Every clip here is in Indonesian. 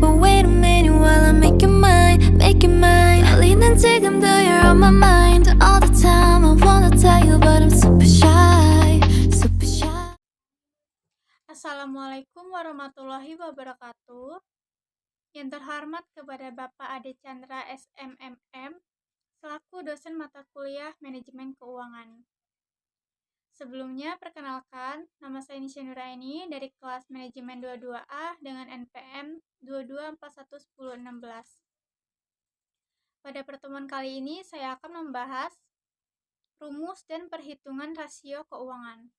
But wait a minute while I make your mind, make your mind. 떨리는 지금도 you're on my mind all the time. I wanna tell you but I'm super shy, super shy. Assalamualaikum warahmatullahi wabarakatuh. Yang terhormat kepada Bapak Ade Chandra SMMM selaku dosen mata kuliah Manajemen Keuangan. Sebelumnya, perkenalkan, nama saya Nisha Nuraini dari kelas Manajemen 22A dengan NPM 22411016. Pada pertemuan kali ini, saya akan membahas rumus dan perhitungan rasio keuangan.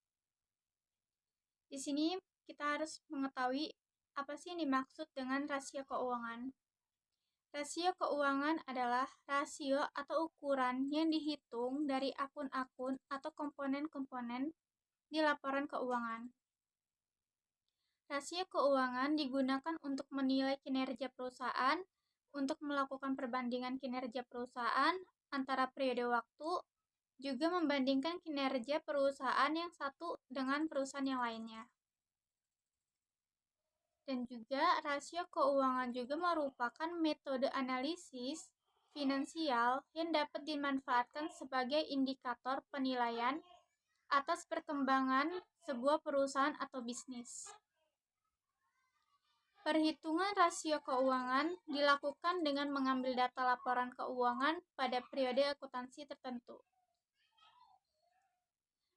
Di sini kita harus mengetahui apa sih yang dimaksud dengan rasio keuangan. Rasio keuangan adalah rasio atau ukuran yang dihitung dari akun-akun atau komponen-komponen di laporan keuangan. Rasio keuangan digunakan untuk menilai kinerja perusahaan, untuk melakukan perbandingan kinerja perusahaan antara periode waktu, juga membandingkan kinerja perusahaan yang satu dengan perusahaan yang lainnya. Dan juga rasio keuangan juga merupakan metode analisis finansial yang dapat dimanfaatkan sebagai indikator penilaian atas perkembangan sebuah perusahaan atau bisnis. Perhitungan rasio keuangan dilakukan dengan mengambil data laporan keuangan pada periode akuntansi tertentu.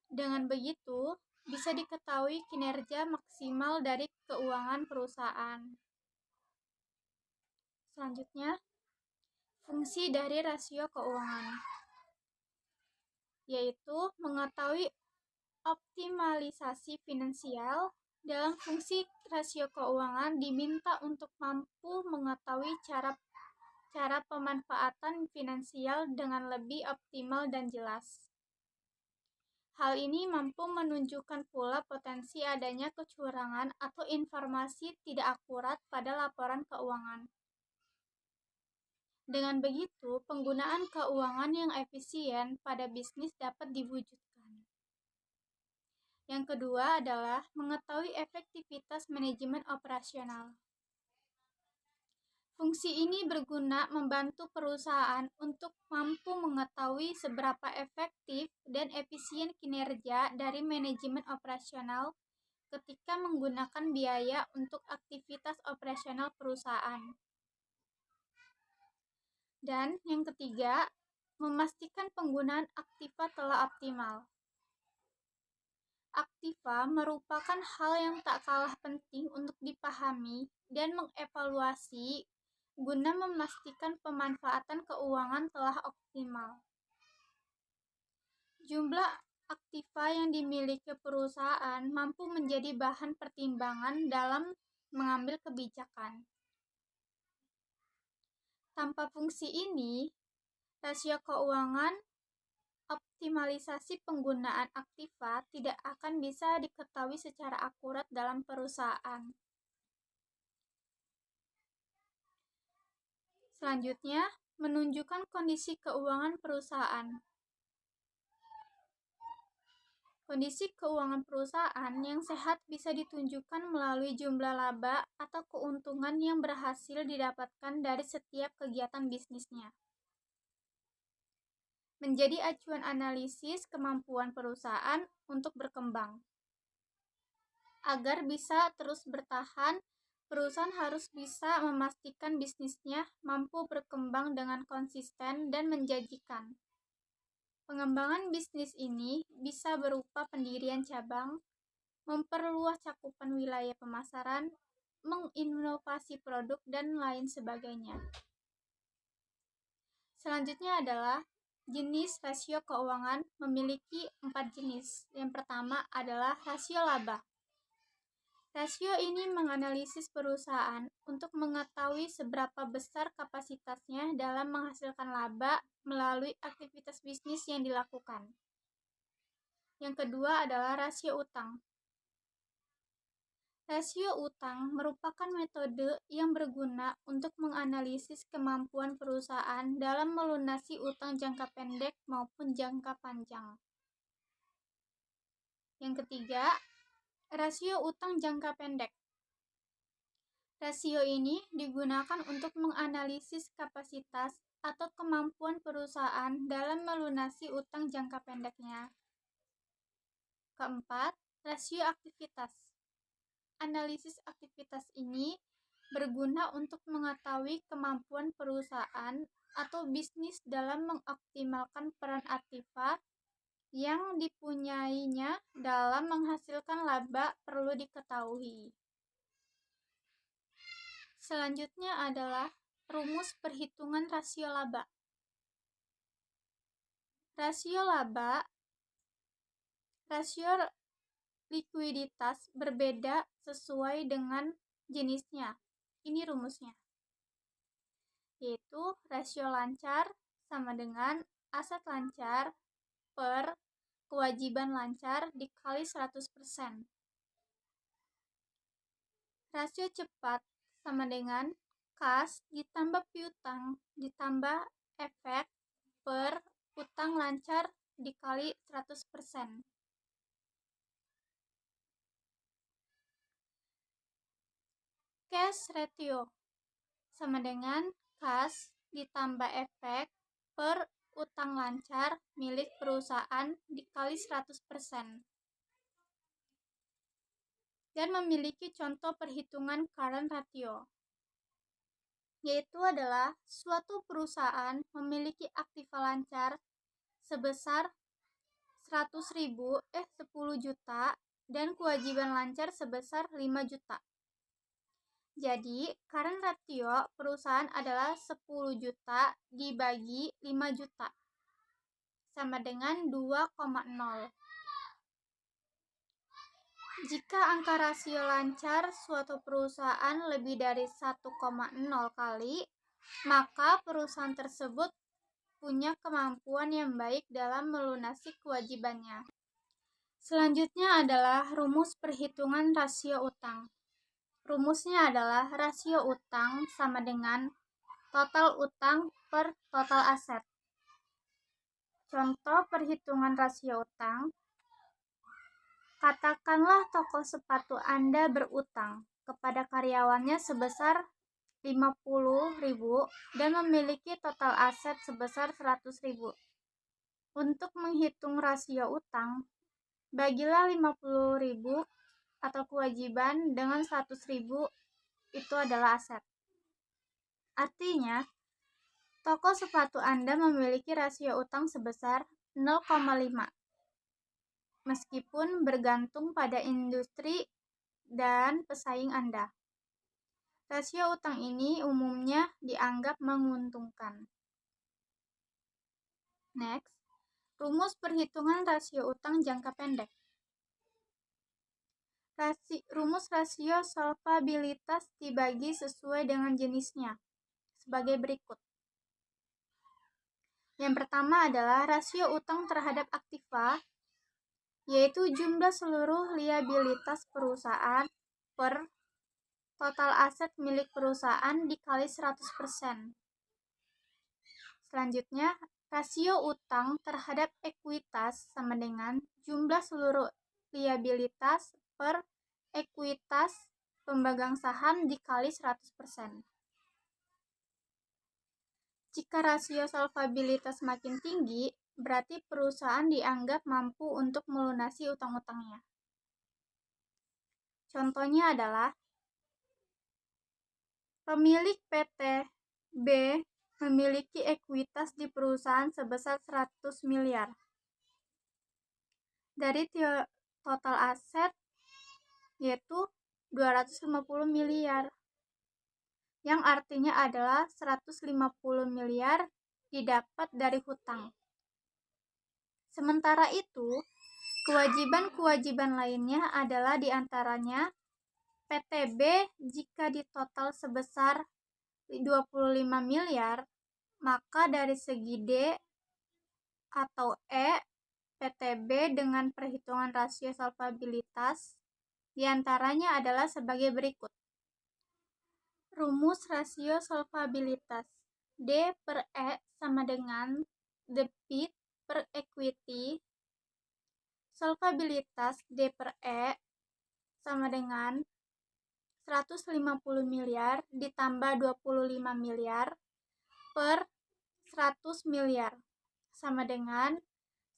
Dengan begitu, bisa diketahui kinerja maksimal dari keuangan perusahaan. Selanjutnya, fungsi dari rasio keuangan, yaitu mengetahui optimalisasi finansial. Dalam fungsi rasio keuangan diminta untuk mampu mengetahui cara pemanfaatan finansial dengan lebih optimal dan jelas. Hal ini mampu menunjukkan pula potensi adanya kecurangan atau informasi tidak akurat pada laporan keuangan. Dengan begitu, penggunaan keuangan yang efisien pada bisnis dapat diwujudkan. Yang kedua adalah mengetahui efektivitas manajemen operasional. Fungsi ini berguna membantu perusahaan untuk mampu mengetahui seberapa efektif dan efisien kinerja dari manajemen operasional ketika menggunakan biaya untuk aktivitas operasional perusahaan. Dan yang ketiga, memastikan penggunaan aktiva telah optimal. Aktiva merupakan hal yang tak kalah penting untuk dipahami dan mengevaluasi guna memastikan pemanfaatan keuangan telah optimal. Jumlah aktiva yang dimiliki perusahaan mampu menjadi bahan pertimbangan dalam mengambil kebijakan. Tanpa fungsi ini, rasio keuangan optimalisasi penggunaan aktiva tidak akan bisa diketahui secara akurat dalam perusahaan. Selanjutnya, menunjukkan kondisi keuangan perusahaan. Kondisi keuangan perusahaan yang sehat bisa ditunjukkan melalui jumlah laba atau keuntungan yang berhasil didapatkan dari setiap kegiatan bisnisnya. Menjadi acuan analisis kemampuan perusahaan untuk berkembang. Agar bisa terus bertahan, perusahaan harus bisa memastikan bisnisnya mampu berkembang dengan konsisten dan menjanjikan. Pengembangan bisnis ini bisa berupa pendirian cabang, memperluas cakupan wilayah pemasaran, menginovasi produk, dan lain sebagainya. Selanjutnya adalah jenis rasio keuangan memiliki 4 jenis. Yang pertama adalah rasio laba. Rasio ini menganalisis perusahaan untuk mengetahui seberapa besar kapasitasnya dalam menghasilkan laba melalui aktivitas bisnis yang dilakukan. Yang kedua adalah rasio utang. Rasio utang merupakan metode yang berguna untuk menganalisis kemampuan perusahaan dalam melunasi utang jangka pendek maupun jangka panjang. Yang ketiga, rasio utang jangka pendek. Rasio ini digunakan untuk menganalisis kapasitas atau kemampuan perusahaan dalam melunasi utang jangka pendeknya. Keempat, rasio aktivitas. Analisis aktivitas ini berguna untuk mengetahui kemampuan perusahaan atau bisnis dalam mengoptimalkan peran aktiva yang dipunyainya dalam menghasilkan laba perlu diketahui. Selanjutnya adalah rumus perhitungan rasio laba. Rasio laba, rasio likuiditas berbeda sesuai dengan jenisnya. Ini rumusnya, yaitu rasio lancar sama dengan aset lancar per kewajiban lancar dikali 100%. Rasio cepat sama dengan kas ditambah piutang ditambah efek per utang lancar dikali 100%. Cash ratio sama dengan kas ditambah efek per utang lancar milik perusahaan dikali 100%. Dan memiliki contoh perhitungan current ratio, yaitu adalah suatu perusahaan memiliki aktiva lancar sebesar 10 juta dan kewajiban lancar sebesar 5 juta. Jadi, current ratio perusahaan adalah 10 juta dibagi 5 juta sama dengan 2,0. Jika angka rasio lancar suatu perusahaan lebih dari 1,0 kali, maka perusahaan tersebut punya kemampuan yang baik dalam melunasi kewajibannya. Selanjutnya adalah rumus perhitungan rasio utang. Rumusnya adalah rasio utang sama dengan total utang per total aset. Contoh perhitungan rasio utang. Katakanlah toko sepatu Anda berutang kepada karyawannya sebesar 50.000 dan memiliki total aset sebesar 100.000. Untuk menghitung rasio utang, bagilah 50.000 atau kewajiban dengan 100.000 itu adalah aset. Artinya, toko sepatu Anda memiliki rasio utang sebesar 0,5. Meskipun bergantung pada industri dan pesaing Anda. Rasio utang ini umumnya dianggap menguntungkan. Next, rumus perhitungan rasio utang jangka pendek. Rumus rasio solvabilitas dibagi sesuai dengan jenisnya sebagai berikut. Yang pertama adalah rasio utang terhadap aktiva, yaitu jumlah seluruh liabilitas perusahaan per total aset milik perusahaan dikali 100%. Selanjutnya, rasio utang terhadap ekuitas sama dengan jumlah seluruh liabilitas per ekuitas pemegang saham dikali 100%. Jika rasio solvabilitas makin tinggi, berarti perusahaan dianggap mampu untuk melunasi utang-utangnya. Contohnya adalah pemilik PT B memiliki ekuitas di perusahaan sebesar 100 miliar. Dari total aset yaitu 250 miliar. Yang artinya adalah 150 miliar didapat dari hutang. Sementara itu, kewajiban-kewajiban lainnya adalah diantaranya PT B jika ditotal sebesar 25 miliar, maka dari segi D atau E, PT B dengan perhitungan rasio solvabilitas diantaranya adalah sebagai berikut. Rumus rasio solvabilitas D per E sama dengan debit per equity. Solvabilitas D per E sama dengan 150 miliar ditambah 25 miliar per 100 miliar sama dengan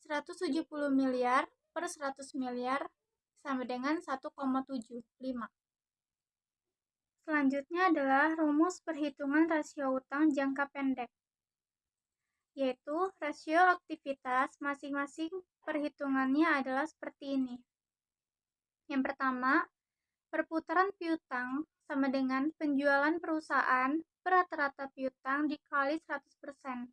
170 miliar per 100 miliar sama dengan 1,75. Selanjutnya adalah rumus perhitungan rasio utang jangka pendek, yaitu rasio aktivitas masing-masing perhitungannya adalah seperti ini. Yang pertama, perputaran piutang sama dengan penjualan perusahaan per rata-rata piutang dikali 100%.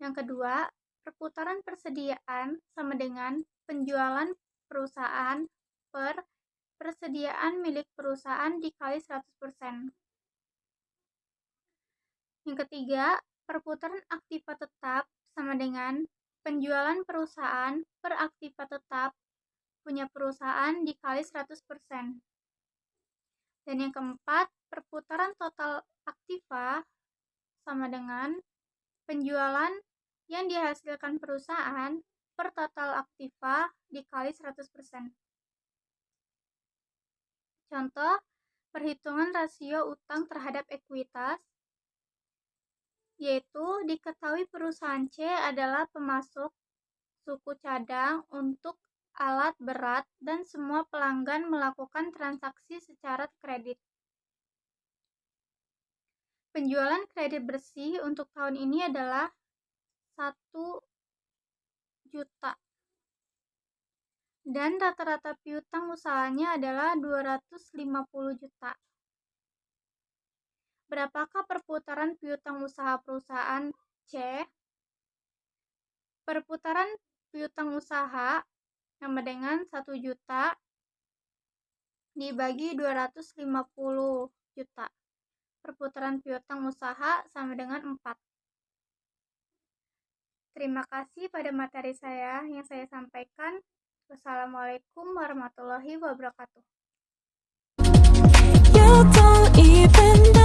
Yang kedua, perputaran persediaan sama dengan penjualan perusahaan per persediaan milik perusahaan dikali 100%. Yang ketiga, perputaran aktiva tetap sama dengan penjualan perusahaan per aktiva tetap punya perusahaan dikali 100%. Dan yang keempat, perputaran total aktiva sama dengan penjualan yang dihasilkan perusahaan per total aktiva dikali 100%. Contoh, perhitungan rasio utang terhadap ekuitas, yaitu diketahui perusahaan C adalah pemasok suku cadang untuk alat berat dan semua pelanggan melakukan transaksi secara kredit. Penjualan kredit bersih untuk tahun ini adalah 1 juta. Dan rata-rata piutang usahanya adalah 250 juta. Berapakah perputaran piutang usaha perusahaan C? Perputaran piutang usaha sama dengan 1 juta dibagi 250 juta. Perputaran piutang usaha sama dengan 4. Terima kasih pada materi saya yang saya sampaikan. Wassalamualaikum warahmatullahi wabarakatuh. You don't even